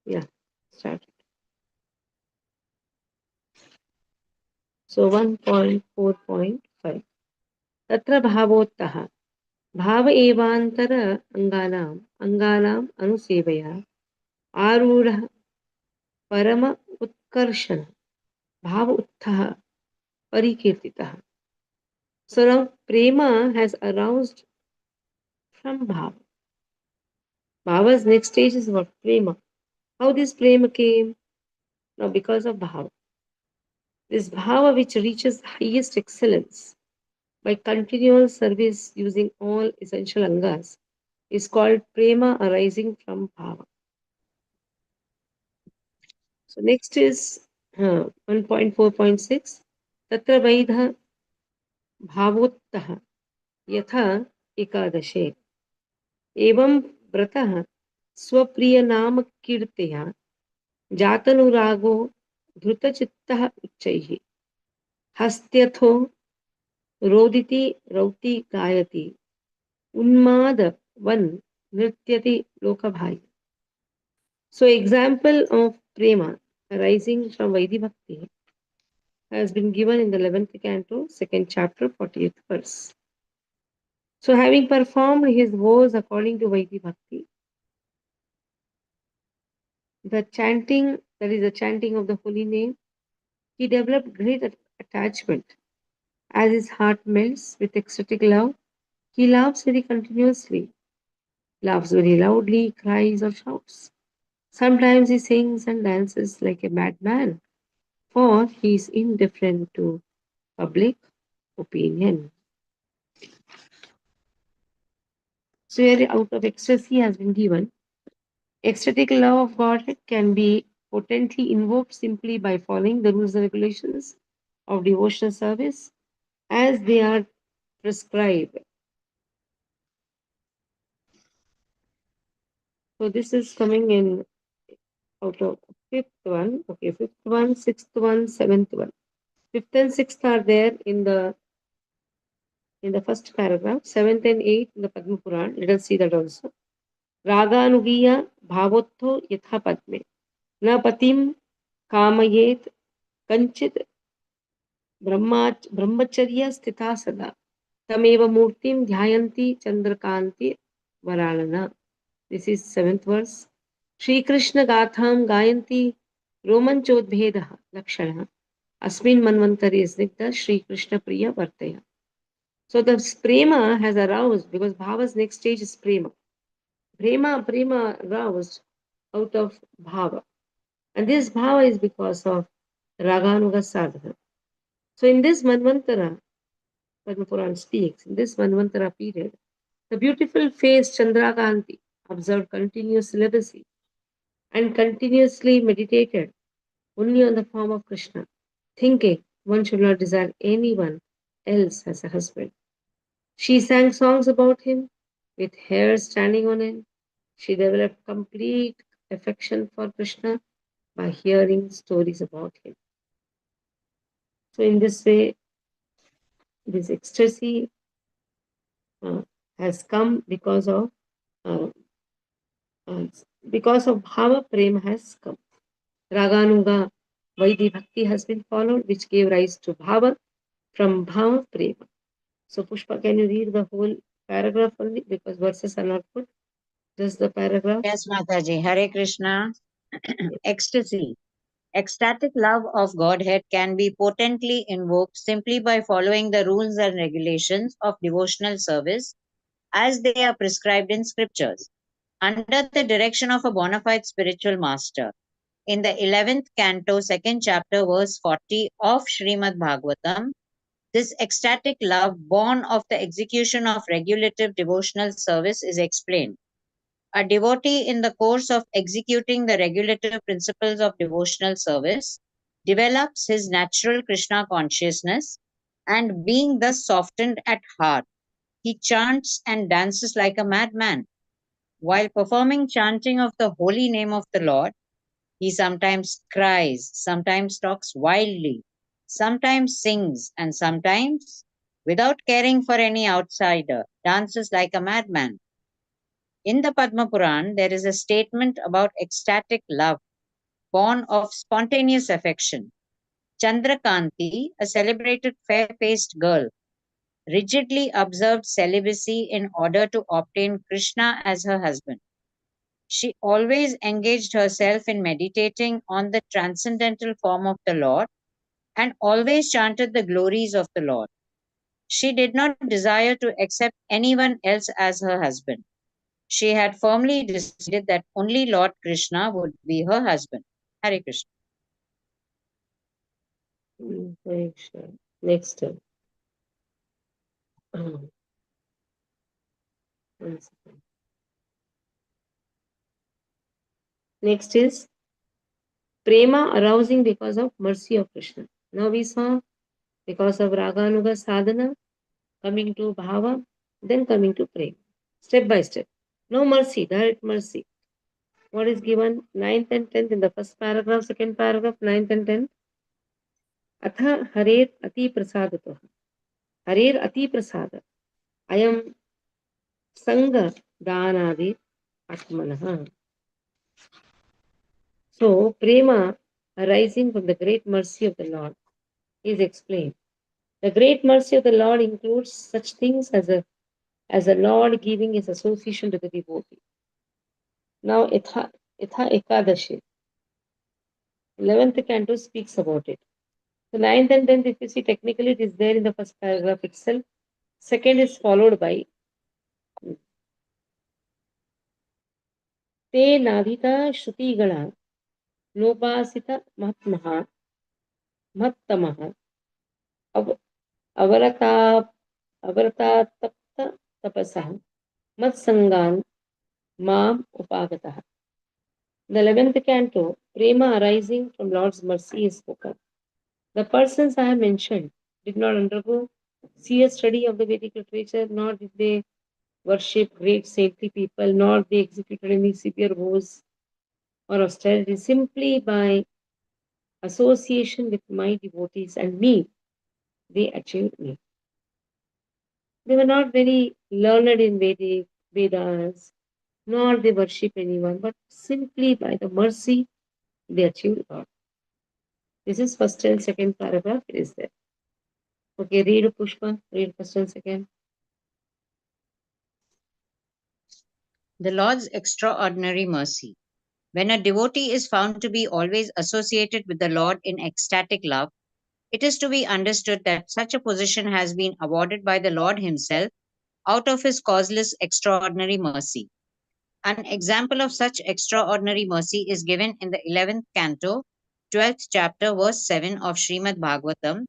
Yeah, start. So 1.4.5. Tatra bhavottaha. Bhava evantara anganam anusevaya arudha parama utkarshana bhava uttha parikirtitaha. So now prema has aroused from bhava. Bhava's next stage is what? Prema. How this prema came? Now because of bhava. This bhava which reaches highest excellence by continual service using all essential angas is called prema arising from bhava. So next is 1.4.6. Tatra vaidha bhavottah yatha ekadashe. एवं व्रतः स्वप्रिय नाम कीर्तया जातनुरागो धृतचित्तः उच्चैः हस्त्यथो रोदिति रौति गायति उन्माद one नृत्यति लोकभाय. So example of prema arising from Vaidhi Bhakti has been given in the 11th canto, 2nd chapter, 40th verse. So having performed his vows according to Vaidhi Bhakti, the chanting, that is the chanting of the holy name, he developed great attachment. As his heart melts with ecstatic love, he laughs very continuously, laughs very loudly, cries or shouts. Sometimes he sings and dances like a madman, for he is indifferent to public opinion. So here out of ecstasy has been given. Ecstatic love of God can be potently invoked simply by following the rules and regulations of devotional service as they are prescribed. So this is coming in out of fifth one. Okay, fifth one, sixth one, seventh one. Fifth and sixth are there in the first paragraph. Seventh and eighth in the Padma Puran. Let us see that also. Raganugiya bhavottho yatha padme. Na patim kamayet kanchit brahmacharya sthita sada. Tameva murtim dhyayanti chandrakanti varalana. This is seventh verse. Shri Krishna Gatham Gayanti Romanchodbhedah Lakshana Asmin Manvantari Snigdha Shri Krishna Priya Vartaya. So the prema has aroused because Bhava's next stage is prema. Prema aroused out of Bhava. And this Bhava is because of Raganuga Sadhana. So in this Manvantara, Padma Puran speaks, in this Manvantara period, the beautiful face Chandrakanti observed continuous celibacy and continuously meditated only on the form of Krishna, thinking one should not desire anyone else as a husband. She sang songs about him with hair standing on end. She developed complete affection for Krishna by hearing stories about him. So, in this way, this ecstasy uh, has come uh, uh, because of Bhava Prem has come. Raganuga Vaidhi Bhakti has been followed, which gave rise to Bhava. From Bhava Prema. So, Pushpa, can you read the whole paragraph only because verses are not put? Just the paragraph. Yes, Mataji. Hare Krishna. Ecstasy. Ecstatic love of Godhead can be potently invoked simply by following the rules and regulations of devotional service as they are prescribed in scriptures, under the direction of a bona fide spiritual master. In the 11th canto, 2nd chapter, verse 40 of Srimad Bhagavatam, this ecstatic love born of the execution of regulative devotional service is explained. A devotee, in the course of executing the regulative principles of devotional service, develops his natural Krishna consciousness, and being thus softened at heart, he chants and dances like a madman. While performing chanting of the holy name of the Lord, he sometimes cries, sometimes talks wildly, sometimes sings, and sometimes, without caring for any outsider, dances like a madman. In the Padma Puran, there is a statement about ecstatic love, born of spontaneous affection. Chandrakanti, a celebrated fair faced girl, rigidly observed celibacy in order to obtain Krishna as her husband. She always engaged herself in meditating on the transcendental form of the Lord and always chanted the glories of the Lord. She did not desire to accept anyone else as her husband. She had firmly decided that only Lord Krishna would be her husband. Hare Krishna. Very sure. Next. One second. Next is prema arousing because of mercy of Krishna. Now we saw because of raganuga sadhana, coming to bhava, then coming to prema. Step by step. No mercy, direct mercy. What is given? 9th and 10th in the first paragraph, second paragraph, 9th and 10th. Atha harer ati prasadata. Harer ati prasada. I am sanga danadi atmanah. So, prema arising from the great mercy of the Lord is explained. The great mercy of the Lord includes such things as a Lord giving his association to the devotee. Now, Itha Ekadashi, 11th canto speaks about it. The 9th and 10th, if you see, technically it is there in the first paragraph itself. Second is followed by Te Nadita Shrutigala Nopasita Mahatmaha Mahattamaha Avarata Avaratapta Tapasah Matsangan Mam Upagataha. The 11th canto, Prema arising from Lord's mercy is spoken. The persons I have mentioned did not undergo serious study of the Vedic literature, nor did they worship great saintly people, nor they executed any severe vows or austerity. Simply by association with my devotees and me, they achieved me. They were not very learned in Vedic Vedas, nor they worship anyone, but simply by the mercy they achieved God. This is first and second paragraph. It is there. Okay, read Pushpa. Read first and second. The Lord's extraordinary mercy. When a devotee is found to be always associated with the Lord in ecstatic love, it is to be understood that such a position has been awarded by the Lord Himself out of His causeless extraordinary mercy. An example of such extraordinary mercy is given in the 11th canto, 12th chapter, verse 7 of Srimad Bhagavatam,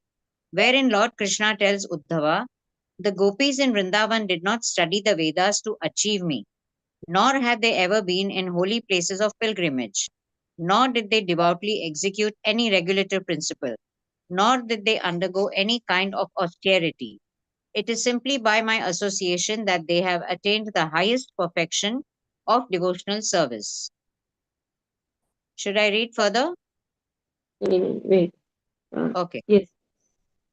wherein Lord Krishna tells Uddhava, the gopis in Vrindavan did not study the Vedas to achieve me, nor had they ever been in holy places of pilgrimage, nor did they devoutly execute any regulative principle, nor did they undergo any kind of austerity. It is simply by my association that they have attained the highest perfection of devotional service. Should I read further? Wait. Okay. Yes.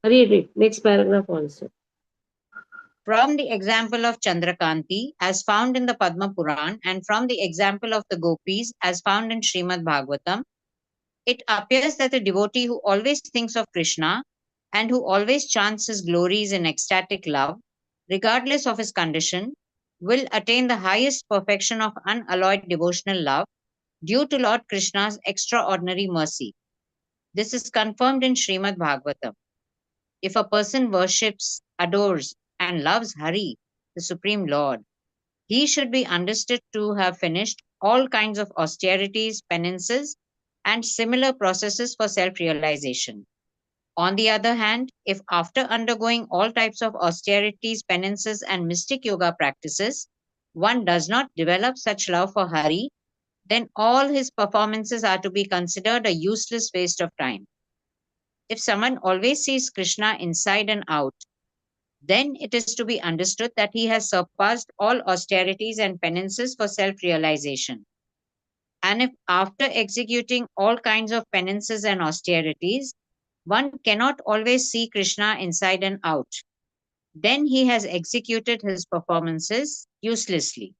Read. Next paragraph also. From the example of Chandrakanti, as found in the Padma Puran, and from the example of the gopis, as found in Srimad Bhagavatam, it appears that a devotee who always thinks of Krishna and who always chants his glories in ecstatic love, regardless of his condition, will attain the highest perfection of unalloyed devotional love due to Lord Krishna's extraordinary mercy. This is confirmed in Srimad Bhagavatam. If a person worships, adores, and loves Hari, the Supreme Lord, he should be understood to have finished all kinds of austerities, penances, and similar processes for self realization. On the other hand, if after undergoing all types of austerities, penances, and mystic yoga practices, one does not develop such love for Hari, then all his performances are to be considered a useless waste of time. If someone always sees Krishna inside and out, then it is to be understood that he has surpassed all austerities and penances for self realization. And if after executing all kinds of penances and austerities, one cannot always see Krishna inside and out, then he has executed his performances uselessly.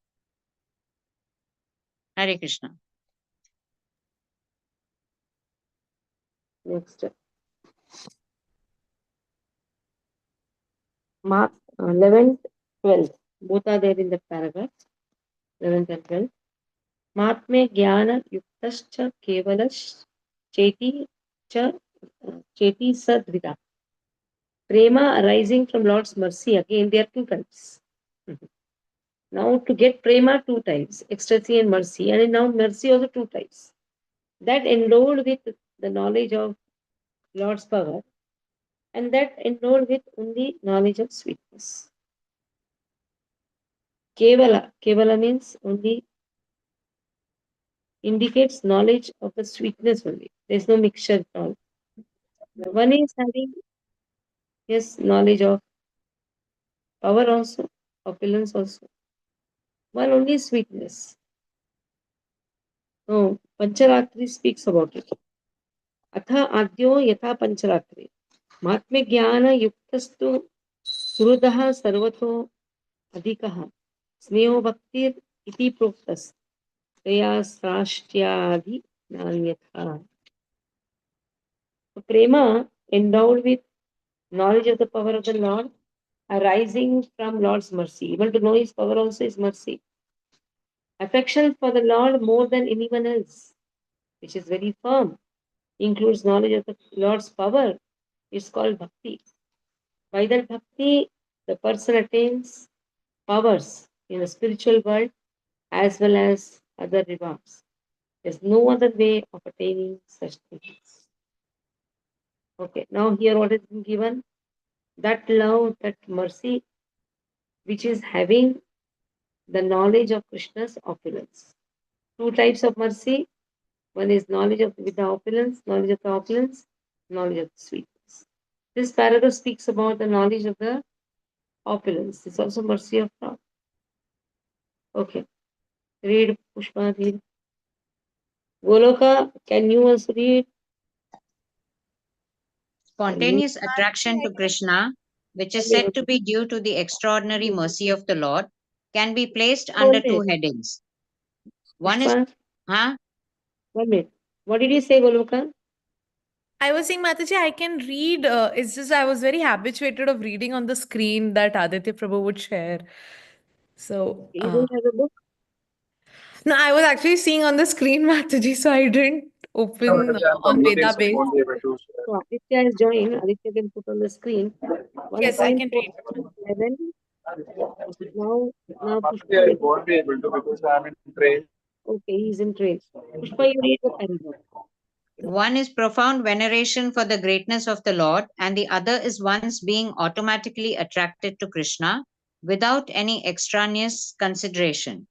Hare Krishna. Next. Mark 11th, 12th. Both are there in the paragraph. 11th and 12th. Mahatme Jnana Yuktascha Kevalash Cheti Cha Cheti Sadvida. Prema arising from Lord's mercy. Again, there are two types. Now, to get prema, two types, ecstasy and mercy, and now mercy also two types. That endowed with the knowledge of Lord's power, and that endowed with only knowledge of sweetness. Kevala means only indicates knowledge of the sweetness only. There is no mixture at all. One is having yes knowledge of power also, opulence also. One only sweetness. No, Pancharatri speaks about it. Atha adyo yatha Pancharatri. महात्म्य ज्ञान युक्तस्तु सुहृदः सर्वतो अधिकः स्नेहो भक्तिर् इति प्रोक्तस् तया साष्ट्यादि नान्यथा. Prema endowed with knowledge of the power of the Lord arising from Lord's mercy. Even to know his power also is mercy. Affection for the Lord more than anyone else, which is very firm, includes knowledge of the Lord's power. It's called bhakti. By that bhakti, the person attains powers in the spiritual world as well as other rewards. There's no other way of attaining such things. Okay, now here what has been given? That love, that mercy, which is having the knowledge of Krishna's opulence. Two types of mercy. One is knowledge of with the opulence, knowledge of the opulence, knowledge of the sweetness. This paragraph speaks about the knowledge of the opulence. It's also mercy of God. Okay. Read Pushpa, read. Goloka, can you also read? Spontaneous attraction to Krishna, which is said to be due to the extraordinary mercy of the Lord, can be placed under two headings. One is, Pushpa, huh? 1 minute. What did you say, Goloka? I was saying, Mataji, I can read. It's just I was very habituated of reading on the screen that Aditya Prabhu would share. So, You don't have a book? no, I was actually seeing on the screen, Mataji, so I didn't open on Veda base. So Aditya is joined. Aditya can put on the screen. Yes, I can read. 1.411. Now Bhakti, I Pushpa. won't be able to because I'm in train. Okay, he's in train. Pushpa, you read the paragraph. One is profound veneration for the greatness of the Lord, and the other is one's being automatically attracted to Krishna without any extraneous consideration.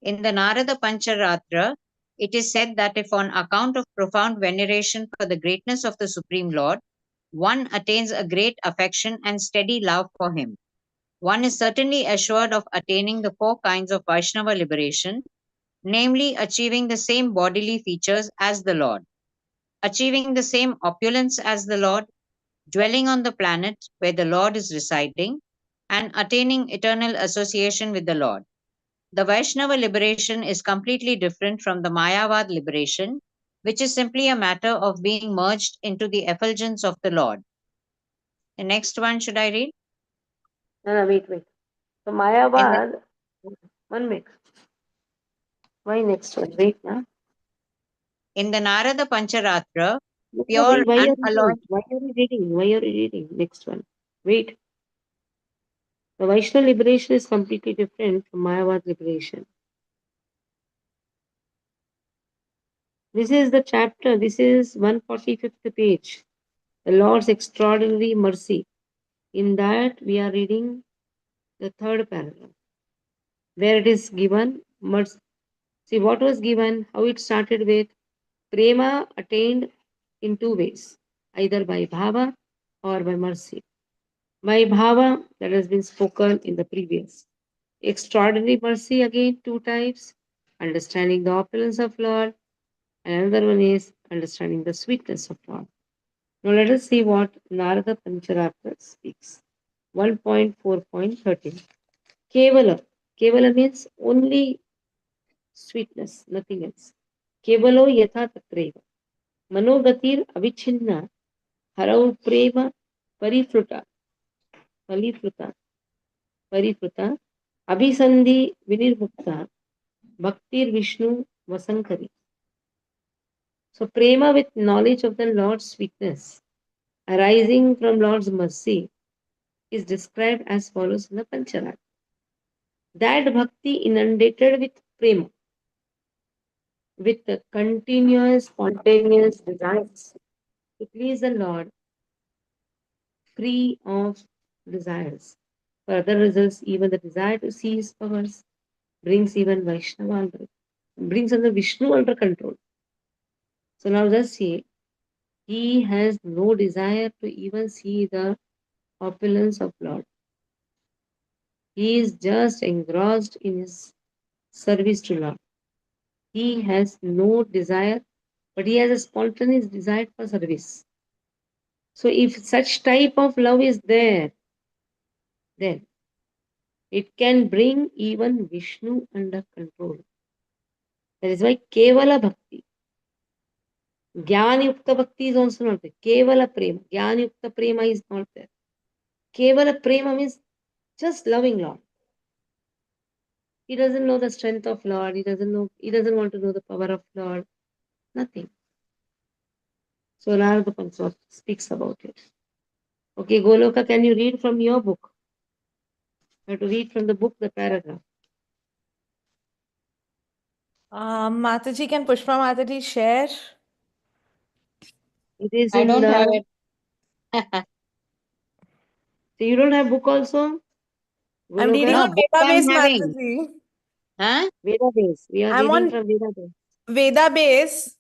In the Narada Pancharatra, it is said that if on account of profound veneration for the greatness of the Supreme Lord, one attains a great affection and steady love for him, one is certainly assured of attaining the four kinds of Vaishnava liberation, namely achieving the same bodily features as the Lord, achieving the same opulence as the Lord, dwelling on the planet where the Lord is residing, and attaining eternal association with the Lord. The Vaishnava liberation is completely different from the Mayavad liberation, which is simply a matter of being merged into the effulgence of the Lord. The next one, should I read? No, wait. So In the, Mayavad, 1 minute. Why next one? Wait, na. in the Narada Pancharatra, No, pure wait, why are you unalloyed. reading? Why are you reading? Why are you reading? Next one. Wait. The Vaishnava liberation is completely different from Mayavad liberation. This is the chapter. This is 145th page. The Lord's extraordinary mercy. In that we are reading the third paragraph, where it is given mercy. See what was given, how it started with prema attained in two ways, either by bhava or by mercy. By bhava, that has been spoken in the previous. Extraordinary mercy, again, two types, understanding the opulence of Lord, and another one is understanding the sweetness of Lord. Now let us see what Narada Pancharatra speaks. 1.4.13. Kevala. Kevala means only sweetness, nothing else. Kevalo yatha tatreva. Manogatir avichinna harau prema parifruta. Parifruta. Abhisandhi vinirmukta. Bhaktir Vishnu Vasankari. So prema with knowledge of the Lord's sweetness arising from Lord's mercy is described as follows in the Pancharat. That bhakti inundated with prema, with the continuous, spontaneous desires to please the Lord, free of desires. For other results, even the desire to see his powers brings even Vaishnava under, brings under Vishnu under control. So now just see, he has no desire to even see the opulence of Lord. He is just engrossed in his service to Lord. He has no desire, but he has a spontaneous desire for service. So if such type of love is there, then it can bring even Vishnu under control. That is why Kevala Bhakti. Jnana Yukta Bhakti is also not there. Kevala Prema. Jnana Yukta Prema is not there. Kevala Prema means just loving Lord. He doesn't know the strength of Lord. He doesn't want to know the power of Lord. Nothing. So Narada Pancham speaks about it. Okay, Goloka, can you read from your book? You have to read from the book the paragraph. Mataji, can Pushpa Mataji share? It is I in don't have the. it. So you don't have book also? I'm reading Goloka? No, on book I'm database, having. Mataji. Huh? Veda base. We are I'm reading on from Veda base. Veda base.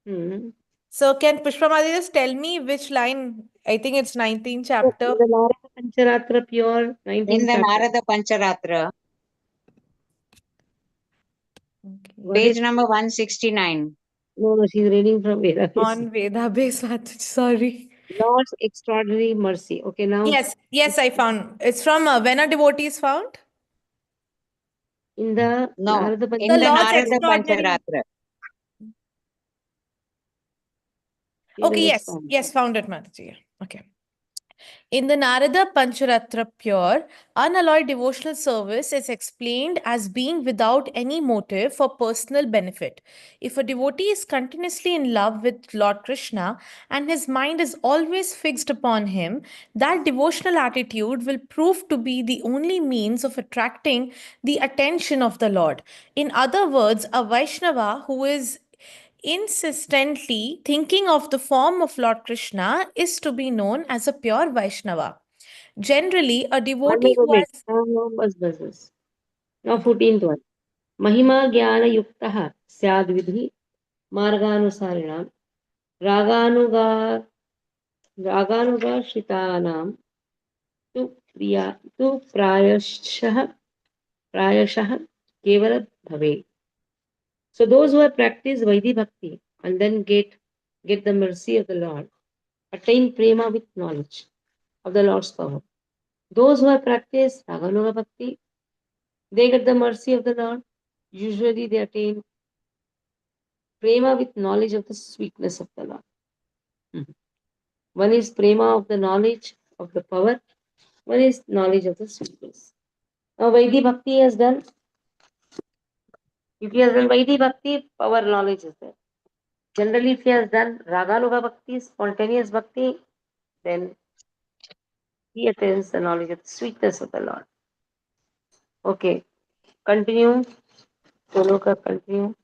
Hmm. So can Pushpa Mataji just tell me which line? I think it's 19th So, chapter. in the Narada Pancharatra pure In 19th the chapter. Narada Pancharatra, Okay. What page is? number 169. No, she's reading from Veda base. On Veda base, Mataji, sorry. Lord's extraordinary mercy. Okay, now Yes, I found. It's from When a Devotee is Found. in the No, Narada in The the Pancharatra. Lord's Narada extraordinary. Pancharatra. She Okay, will yes, explain. found it, Mataji. Okay. In the Narada Pancharatra Pure, unalloyed devotional service is explained as being without any motive for personal benefit. If a devotee is continuously in love with Lord Krishna and his mind is always fixed upon him, that devotional attitude will prove to be the only means of attracting the attention of the Lord. In other words, a Vaishnava who is insistently thinking of the form of Lord Krishna is to be known as a pure Vaishnava. Generally, a One devotee who minute. has No, bus. Now 14th one. Mahima Jnana Yuktaha Syad Vidhi Marganusarinam Raganuga Raganugashitanam tu prayashah kevala bhave. So those who have practiced Vaidhi Bhakti and then get the mercy of the Lord attain prema with knowledge of the Lord's power. Those who have practiced Raganuga Bhakti, they get the mercy of the Lord. Usually they attain prema with knowledge of the sweetness of the Lord. One is prema of the knowledge of the power, one is knowledge of the sweetness. Now Vaidhi Bhakti has done. If he has done Vaidhi Bhakti, power knowledge is there. Generally, if he has done Raganuga Bhakti, spontaneous Bhakti, then he attains the knowledge of the sweetness of the Lord. Okay, continue. Goloka, continue.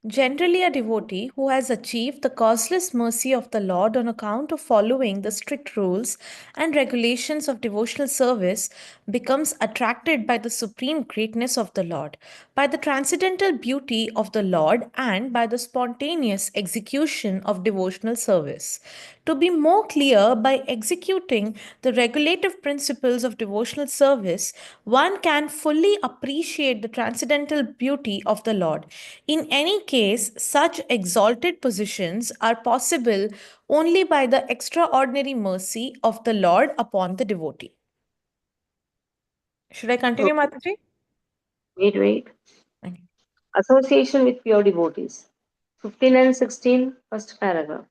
Generally, a devotee who has achieved the causeless mercy of the Lord on account of following the strict rules and regulations of devotional service becomes attracted by the supreme greatness of the Lord, by the transcendental beauty of the Lord, and by the spontaneous execution of devotional service. To be more clear, by executing the regulative principles of devotional service, one can fully appreciate the transcendental beauty of the Lord. In any case, such exalted positions are possible only by the extraordinary mercy of the Lord upon the devotee. Should I continue, Okay. Mataji? Wait. Association with pure devotees. 15 and 16, first paragraph.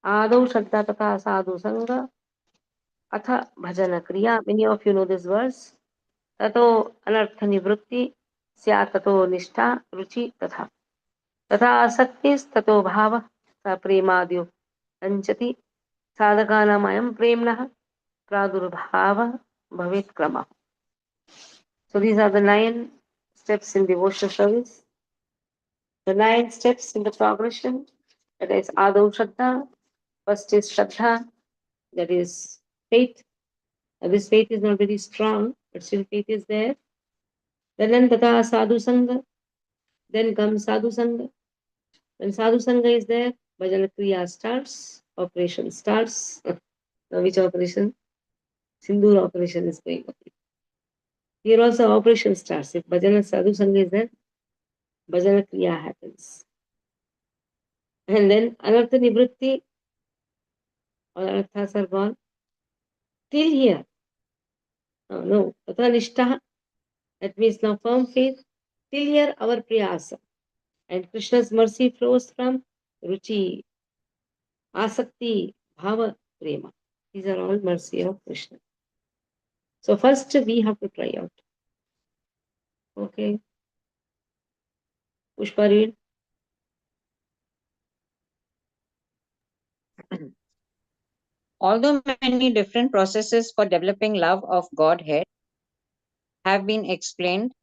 Ado Shraddha Tata Sadhu Sangha Atha Bhajana Kriya. Many of you know this verse. Tato Anartha Nivrutti Sya Tato Nishtha Ruchi Tatha. तथा आसक्तिस्ततो भावः स प्रेमाद्यो रञ्जति साधकानामयं प्रेम्णः प्रादुर्भावः भवेत् क्रमः. So these are the 9 steps in devotional service. The 9 steps in the progression. That is Adau Shraddha. First is Shraddha, that is faith. This faith is not very strong, but still faith is there. Then Tata Sadhu Sangha. Then comes Sadhu Sangha. When Sadhu Sangha is there, Bhajana Kriya starts, operation starts. Now which operation? Sindoor operation is going on. Here also operation starts. If Bhajana Sadhu Sangha is there, Bhajana Kriya happens. And then Anartha Nivritti, all Anarthas are gone. Till here. No. Tata Nishtha, that means now firm faith. Till here our priyasa. And Krishna's mercy flows from Ruchi, Asakti, Bhava, Prema. These are all mercy of Krishna. So first we have to try out. Okay. Pushpa, read. Although many different processes for developing love of Godhead have been explained,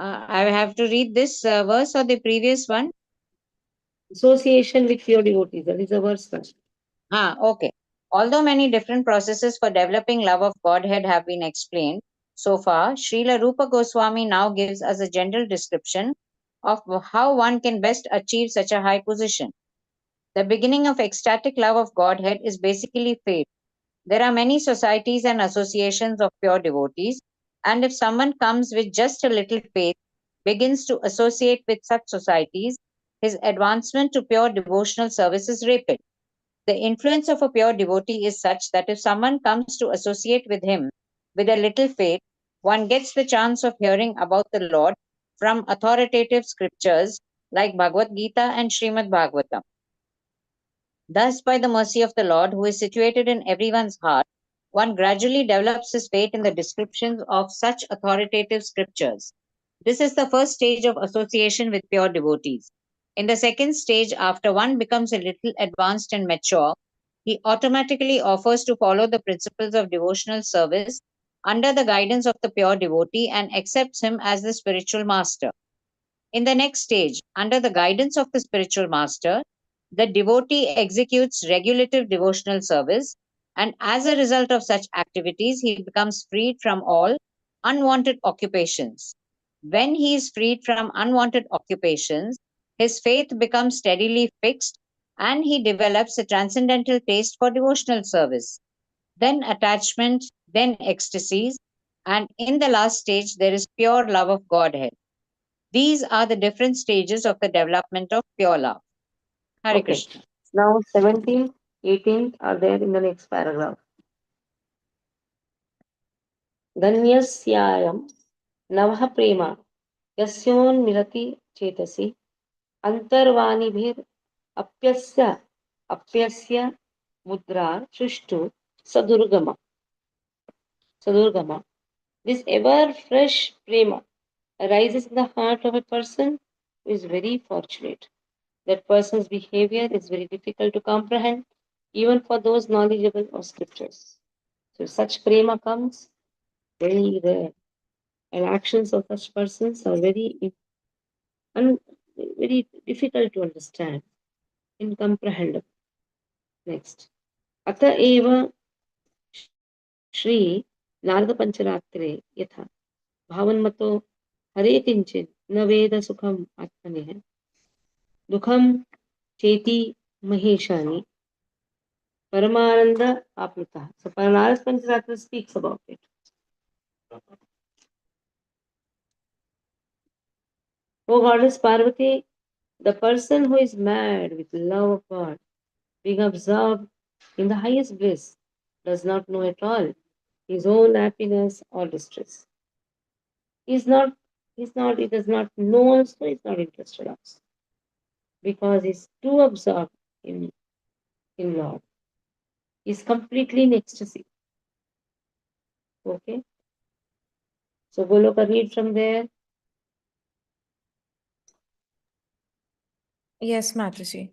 I have to read this verse or the previous one? Association with pure devotees. That is the verse first. Okay. Although many different processes for developing love of Godhead have been explained so far, Srila Rupa Goswami now gives us a general description of how one can best achieve such a high position. The beginning of ecstatic love of Godhead is basically faith. There are many societies and associations of pure devotees, and if someone comes with just a little faith, begins to associate with such societies, his advancement to pure devotional service is rapid. The influence of a pure devotee is such that if someone comes to associate with him with a little faith, one gets the chance of hearing about the Lord from authoritative scriptures like Bhagavad Gita and Srimad Bhagavatam. Thus, by the mercy of the Lord, who is situated in everyone's heart, one gradually develops his faith in the descriptions of such authoritative scriptures. This is the first stage of association with pure devotees. In the second stage, after one becomes a little advanced and mature, he automatically offers to follow the principles of devotional service under the guidance of the pure devotee and accepts him as the spiritual master. In the next stage, under the guidance of the spiritual master, the devotee executes regulative devotional service, and as a result of such activities, he becomes freed from all unwanted occupations. When he is freed from unwanted occupations, his faith becomes steadily fixed and he develops a transcendental taste for devotional service. Then attachment, then ecstasies, and in the last stage, there is pure love of Godhead. These are the different stages of the development of pure love. Hare Okay. Krishna. Now 17, 18 are there in the next paragraph. Ganyasyaayam navah prema yasyoन्मिलति चेतसि अंतर्वाणिभिर अप्यस्य mudra shushtu sadurgama. This ever fresh prema arises in the heart of a person who is very fortunate. That person's behavior is very difficult to comprehend, even for those knowledgeable of scriptures. So, if such prema comes, very rare, and actions of such persons are very difficult to understand, incomprehensible. Next, Ata eva Shri Narada Pancharatre yatha Bhavanmato Hare Kinchin न वेद सुखम आत्मनि दुखम चेति महेशानि Paramananda Apluta. So Narada Pancharatra speaks about it. O Goddess Parvati, the person who is mad with love of God, being absorbed in the highest bliss, does not know at all his own happiness or distress. He he does not know also, he's not interested also. Because he's too absorbed in Lord. He's completely in ecstasy. Okay. So Goloka, read from there. Yes, Mataji.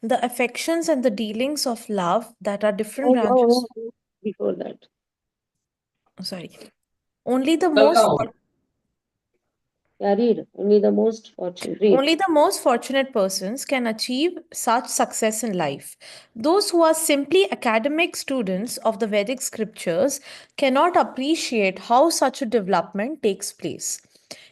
The affections and the dealings of love that are different Oh, branches. before that. Sorry. Only the most Yeah, read. Only the most fortunate. Read. Only the most fortunate persons can achieve such success in life. Those who are simply academic students of the Vedic scriptures cannot appreciate how such a development takes place.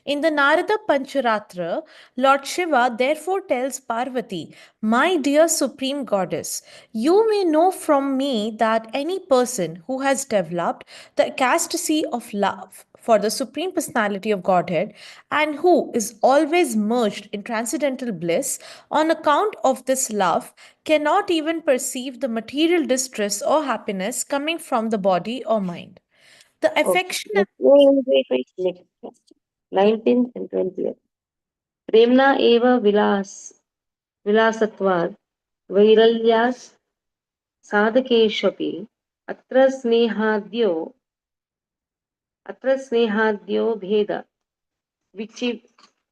In the Narada Pancharatra, Lord Shiva therefore tells Parvati, "My dear Supreme Goddess, you may know from me that any person who has developed the ecstasy of love for the Supreme Personality of Godhead and who is always merged in transcendental bliss on account of this love cannot even perceive the material distress or happiness coming from the body or mind. The Okay. affection Next, wait. Next. 19th and 20th. प्रेम्णा एव विलासत्वात् वैरल्यात् साधकेष्वपि अत्र स्नेहाद्यो भेद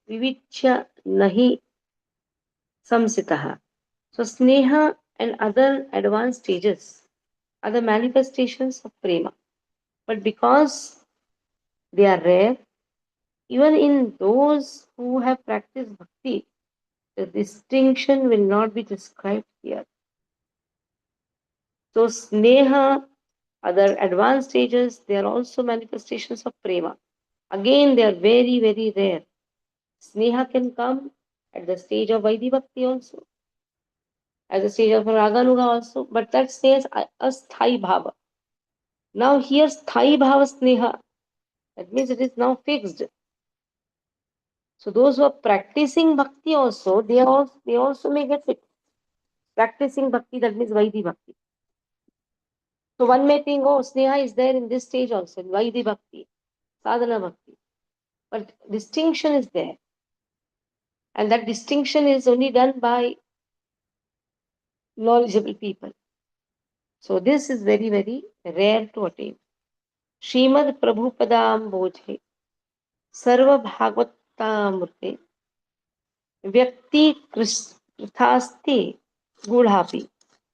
विविच्य न हि संसितः. So sneha and other advanced stages are the manifestations of prema. But because they are rare, even in those who have practiced bhakti, the distinction will not be described here. So sneha, other advanced stages, they are also manifestations of prema. Again, they are very, very rare. Sneha can come at the stage of Vaidhi Bhakti also, at the stage of Raganuga also, but that says a sthai bhava. Now here sthai bhava sneha, that means it is now fixed. So those who are practicing bhakti also, they also may get it. Practicing bhakti, that means Vaidhi Bhakti. So one may think, oh, sneha is there in this stage also, in Vaidhi Bhakti, sadhana bhakti. But distinction is there. And that distinction is only done by knowledgeable people. So this is very, very rare to attain. Srimad Prabhupadam Bodhe Sarva Bhagavatamurte Vyakti Krithasti Gudhapi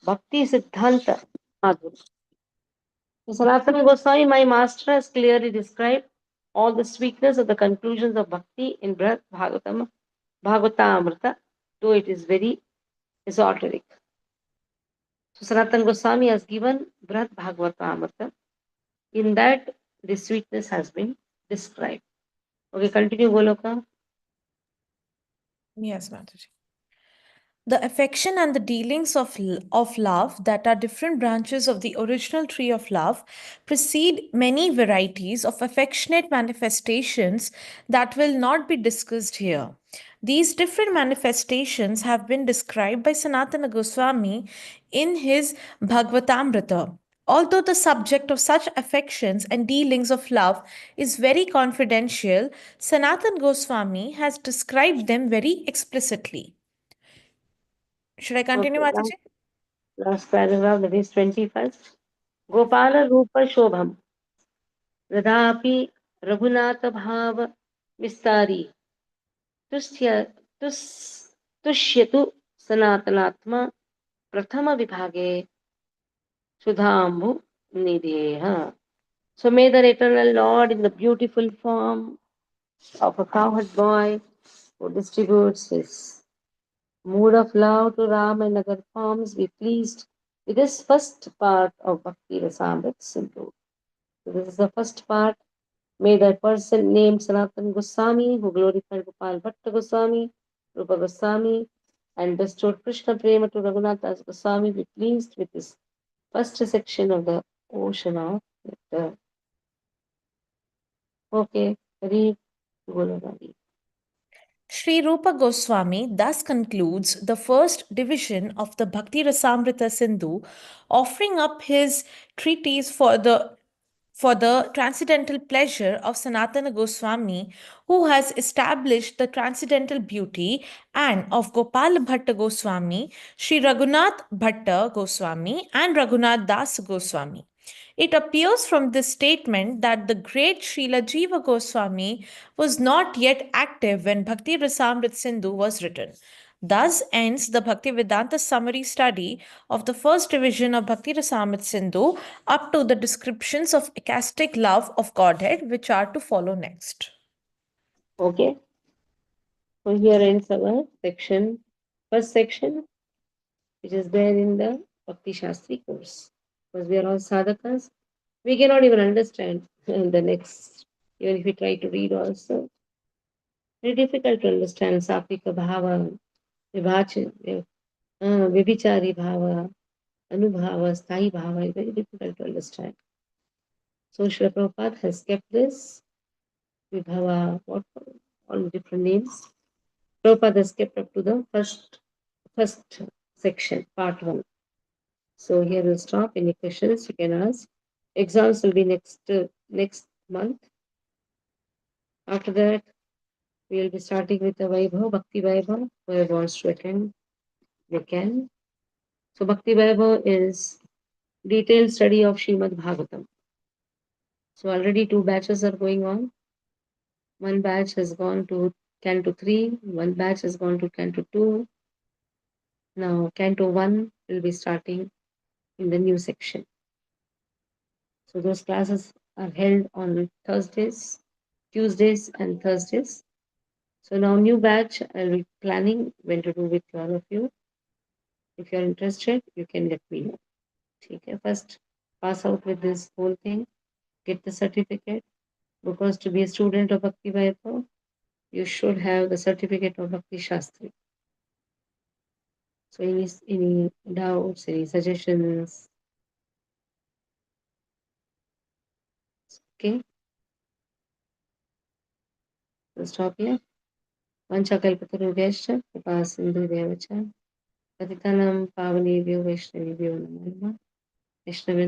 Bhakti Siddhanta Madhur. So Sanatana Goswami, my master, has clearly described all the sweetness of the conclusions of Bhakti in Brihad Bhagavatamrita, though it is very esoteric. So Sanatana Goswami has given Brihad Bhagavatamrita. In that, the sweetness has been described. Okay, continue, Goloka. Yes, Mataji. The affection and the dealings of love that are different branches of the original tree of love precede many varieties of affectionate manifestations that will not be discussed here. These different manifestations have been described by Sanatana Goswami in his Bhagavatamrita. Although the subject of such affections and dealings of love is very confidential, Sanatan Goswami has described them very explicitly. Should I continue, Okay, Mataji? last paragraph, that is 21st. Gopala Rupa Shobham Radapi Raghunatha Bhava Vistari Tushya Tushyatu Sanatanatma Prathama Vibhage Sudhambu Nidheha. So may the eternal Lord in the beautiful form of a cowherd boy who distributes his mood of love to Ram and other forms be pleased with this first part of Bhakti Rasamrit Sindhu. So this is the first part. May that person named Sanatan Goswami, who glorified Gopal Bhatta Goswami, Rupa Goswami, and bestowed Krishna Prema to Raghunath Das Goswami, be pleased with this first section of the ocean of nectar. Okay, read Goloka. Sri Rupa Goswami thus concludes the first division of the Bhakti Rasamrita Sindhu, offering up his treatise for the for the transcendental pleasure of Sanatana Goswami, who has established the transcendental beauty, and of Gopal Bhatta Goswami, Sri Raghunath Bhatta Goswami, and Raghunath Das Goswami. It appears from this statement that the great Srila Jiva Goswami was not yet active when Bhakti Rasamrit Sindhu was written. Thus ends the Bhaktivedanta summary study of the first division of Bhakti Rasamrit Sindhu up to the descriptions of ecstatic love of Godhead, which are to follow next. Okay. So here ends our section, first section, which is there in the Bhakti Shastri course. Because we are all sadhakas, we cannot even understand the next, even if we try to read also. Very difficult to understand Sapika Bhava, Vibhichari Bhava, Anubhava, Sthayi Bhava, is very difficult to understand. So Srila Prabhupada has kept this Vibhava, what, all different names. Prabhupada has kept up to the first section, part 1. So here we'll stop. Any questions you can ask. Exams will be next month. After that, we will be starting with the Vaibhav, Bhakti Vaibhav. Whoever wants to attend, they can. So Bhakti Vaibhav is detailed study of Srimad Bhagavatam. So already 2 batches are going on. One batch has gone to Canto 3, one batch has gone to Canto 2. Now Canto 1 will be starting in the new section. So those classes are held on Thursdays, Tuesdays and Thursdays. So now new batch, I'll be planning when to do with all of you. If you're interested, you can let me know. Okay, first pass out with this whole thing, get the certificate, because to be a student of Bhakti Vaibhav, you should have the certificate of Bhakti Shastri. So any doubts, any suggestions? Okay, we'll stop here. Vanchakalpatarubhyascha, Kripa Sindhu Devacha, Patitanam Pavanebhyo Vaishnavibhyo Namo Namaha. Vaishnavi